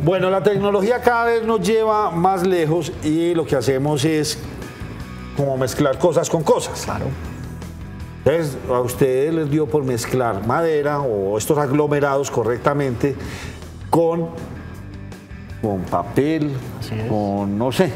Bueno, la tecnología cada vez nos lleva más lejos y lo que hacemos es como mezclar cosas con cosas. Claro. Entonces, a ustedes les dio por mezclar madera o estos aglomerados correctamente con papel, con no sé,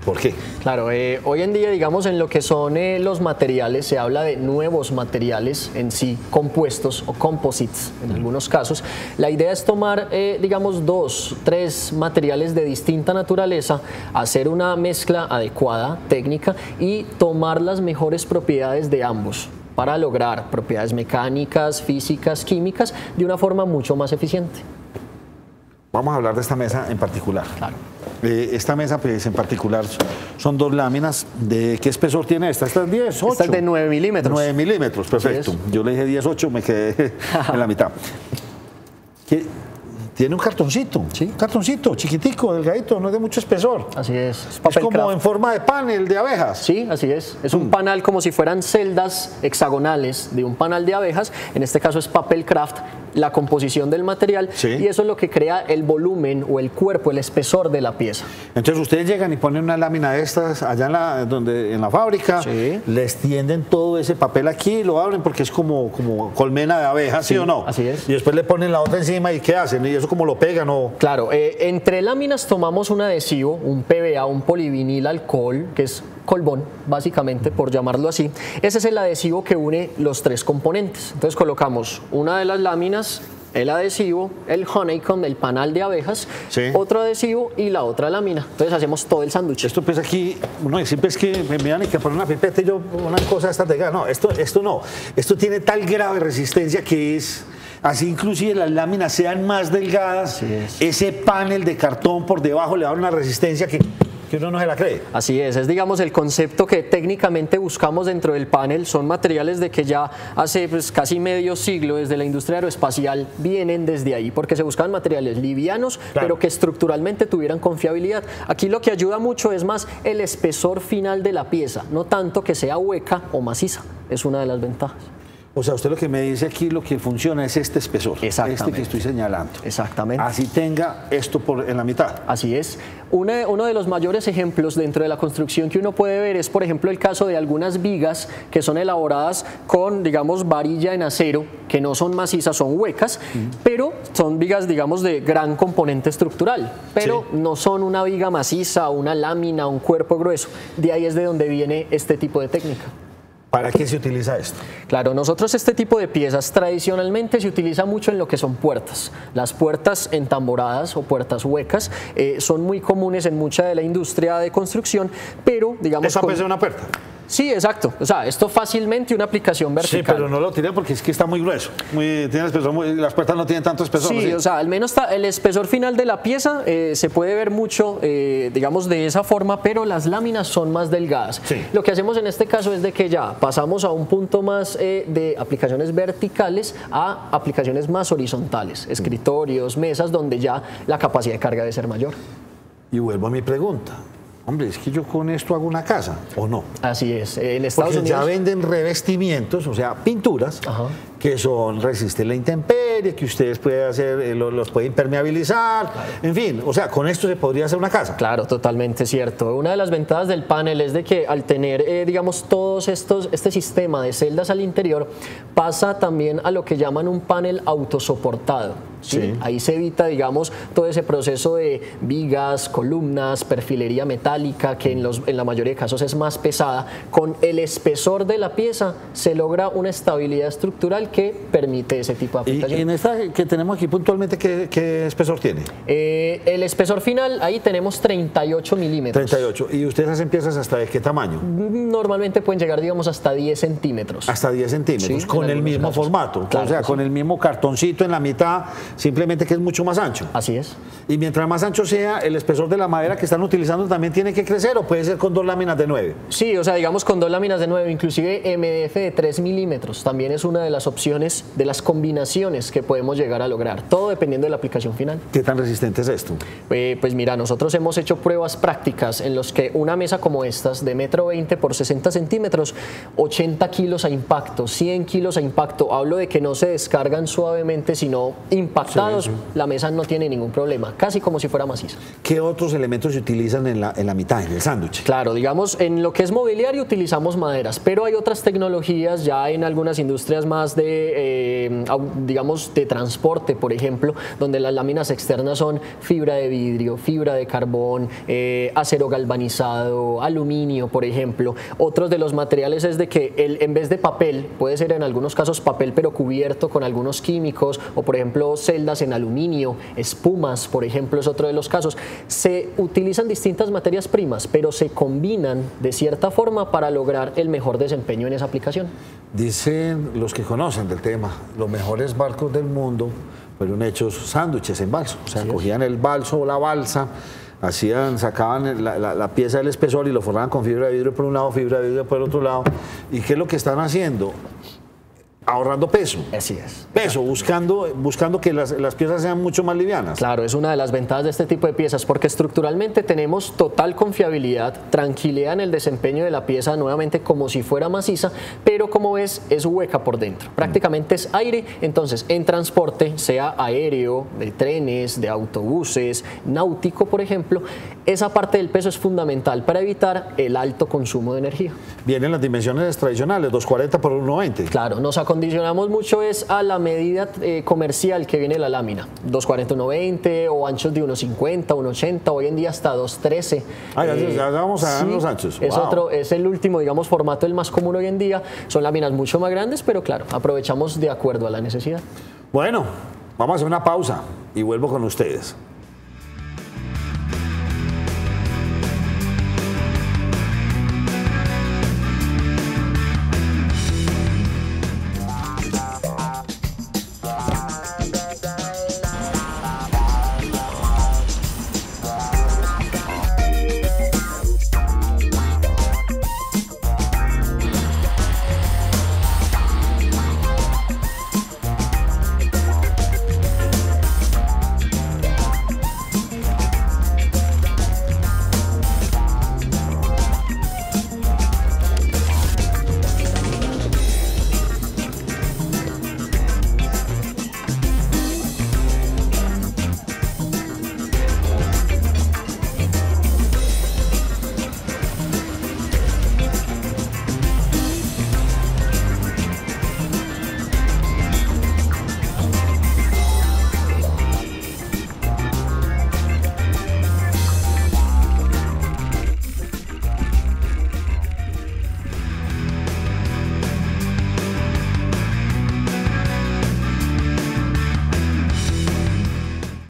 ¿por qué? Claro, hoy en día, digamos, en lo que son los materiales, se habla de nuevos materiales en sí, compuestos o composites en algunos casos. La idea es tomar, digamos, 2, 3 materiales de distinta naturaleza, hacer una mezcla adecuada, técnica, y tomar las mejores propiedades de ambos para lograr propiedades mecánicas, físicas, químicas, de una forma mucho más eficiente. Vamos a hablar de esta mesa en particular. Claro. Esta mesa, pues, en particular, son 2 láminas. ¿De qué espesor tiene esta? ¿Esta es 10, 8? Esta es de 9 milímetros. 9 milímetros, perfecto. Yo le dije 10, 8, me quedé en la mitad. Tiene un cartoncito, sí. Un cartoncito chiquitico, delgadito, no es de mucho espesor. Así es. Es como en forma de panel de abejas. Sí, así es. Es un panal como si fueran celdas hexagonales de un panal de abejas. En este caso es papel craft, la composición del material, y eso es lo que crea el volumen o el cuerpo, el espesor de la pieza. Entonces ustedes llegan y ponen una lámina de estas allá en la fábrica, les tienden todo ese papel aquí, lo abren porque es como colmena de abejas, ¿sí o no? Así es. Y después le ponen la otra encima y ¿qué hacen? ¿Y eso cómo lo pegan? ¿O? Claro, entre láminas tomamos un adhesivo, un PVA, un polivinil alcohol, que es colbón, básicamente, por llamarlo así. Ese es el adhesivo que une los 3 componentes. Entonces colocamos una de las láminas, el adhesivo, el honeycomb, el panal de abejas, otro adhesivo y la otra lámina. Entonces hacemos todo el sándwich. Esto pues aquí, no, siempre es que me miran y que ponen una pipeta y yo una cosa esta de gas. No, esto no. Esto tiene tal grave resistencia que es... Así inclusive las láminas sean más delgadas, ese panel de cartón por debajo le da una resistencia que uno no se la cree. Así es digamos el concepto que técnicamente buscamos dentro del panel. Son materiales de que ya hace casi medio siglo desde la industria aeroespacial vienen desde ahí, porque se buscaban materiales livianos, pero que estructuralmente tuvieran confiabilidad. Aquí lo que ayuda mucho es más el espesor final de la pieza, no tanto que sea hueca o maciza, es una de las ventajas. O sea, usted lo que me dice aquí, lo que funciona es este espesor, este que estoy señalando. Exactamente. Así tenga esto en la mitad. Así es. Uno de los mayores ejemplos dentro de la construcción que uno puede ver es, por ejemplo, el caso de algunas vigas que son elaboradas con, digamos, varilla en acero, que no son macizas, son huecas, pero son vigas, digamos, de gran componente estructural, pero no son una viga maciza, una lámina, un cuerpo grueso. De ahí es de donde viene este tipo de técnica. ¿Para qué se utiliza esto? Claro, nosotros este tipo de piezas tradicionalmente se utiliza mucho en lo que son puertas. Las puertas entamboradas o puertas huecas son muy comunes en mucha de la industria de construcción, pero digamos... ¿Esa puede ser una puerta? Sí, exacto. O sea, esto fácilmente una aplicación vertical. Sí, pero no lo tiré porque es que está muy grueso. Tiene espesor las puertas no tienen tanto espesor. Sí, o sea, al menos el espesor final de la pieza se puede ver mucho, digamos, de esa forma, pero las láminas son más delgadas. Lo que hacemos en este caso es de que ya pasamos a un punto más de aplicaciones verticales a aplicaciones más horizontales, escritorios, mesas, donde ya la capacidad de carga debe ser mayor. Y vuelvo a mi pregunta. Hombre, es que yo con esto hago una casa, ¿o no? Así es. En Estados Unidos ya venden revestimientos, o sea, pinturas, que resisten la intemperie, que ustedes pueden hacer, los pueden impermeabilizar, en fin, o sea, con esto se podría hacer una casa. Claro, totalmente cierto. Una de las ventajas del panel es de que al tener, digamos, este sistema de celdas al interior, pasa también a lo que llaman un panel autosoportado. ¿Sí? Ahí se evita, digamos, todo ese proceso de vigas, columnas, perfilería metálica, que en la mayoría de casos es más pesada. Con el espesor de la pieza se logra una estabilidad estructural que permite ese tipo de aplicación. ¿Y en esta que tenemos aquí puntualmente qué espesor tiene? El espesor final, ahí tenemos 38 milímetros. 38. ¿Y ustedes hacen piezas hasta de qué tamaño? Normalmente pueden llegar, digamos, hasta 10 centímetros. Hasta 10 centímetros, con el mismo formato. Claro, o sea, con el mismo cartoncito en la mitad, simplemente que es mucho más ancho. Así es. Y mientras más ancho sea, el espesor de la madera que están utilizando también tiene que crecer, o puede ser con 2 láminas de 9. Sí, o sea, digamos con 2 láminas de 9, inclusive MDF de 3 milímetros. También es una de las opciones, de las combinaciones que podemos llegar a lograr. Todo dependiendo de la aplicación final. ¿Qué tan resistente es esto? Pues mira, nosotros hemos hecho pruebas prácticas en los que una mesa como estas, de 1,20 m por 60 centímetros, 80 kilos a impacto, 100 kilos a impacto. Hablo de que no se descargan suavemente, sino impactan compactados, Sí, sí. la mesa no tiene ningún problema, casi como si fuera maciza. ¿Qué otros elementos se utilizan en la mitad, en el sándwich? Claro, digamos, en lo que es mobiliario utilizamos maderas, pero hay otras tecnologías ya en algunas industrias más de, digamos, de transporte, por ejemplo, donde las láminas externas son fibra de vidrio, fibra de carbón, acero galvanizado, aluminio, por ejemplo. Otros de los materiales es de que en vez de papel, puede ser en algunos casos papel pero cubierto con algunos químicos, o por ejemplo celdas en aluminio, espumas, por ejemplo, es otro de los casos. Se utilizan distintas materias primas, pero se combinan de cierta forma para lograr el mejor desempeño en esa aplicación. Dicen los que conocen del tema, los mejores barcos del mundo fueron hechos sándwiches en balso. O sea, cogían el balso o la balsa, sacaban la pieza del espesor y lo forraban con fibra de vidrio por un lado, fibra de vidrio por el otro lado. ¿Y qué es lo que están haciendo? Ahorrando peso. Así es. Peso, buscando que las piezas sean mucho más livianas. Claro, es una de las ventajas de este tipo de piezas, porque estructuralmente tenemos total confiabilidad, tranquilidad en el desempeño de la pieza, nuevamente como si fuera maciza, pero como ves, es hueca por dentro. Prácticamente es aire, entonces en transporte, sea aéreo, de trenes, de autobuses, náutico, por ejemplo, esa parte del peso es fundamental para evitar el alto consumo de energía. Vienen las dimensiones tradicionales, 240 por 120. Claro, nos acondicionamos mucho es a la medida comercial que viene la lámina, 240, 120 o anchos de 150, 180, hoy en día hasta 213. Ya vamos a los anchos. Es Wow. es el último, digamos, formato el más común hoy en día. Son láminas mucho más grandes, pero claro, aprovechamos de acuerdo a la necesidad. Bueno, vamos a hacer una pausa y vuelvo con ustedes.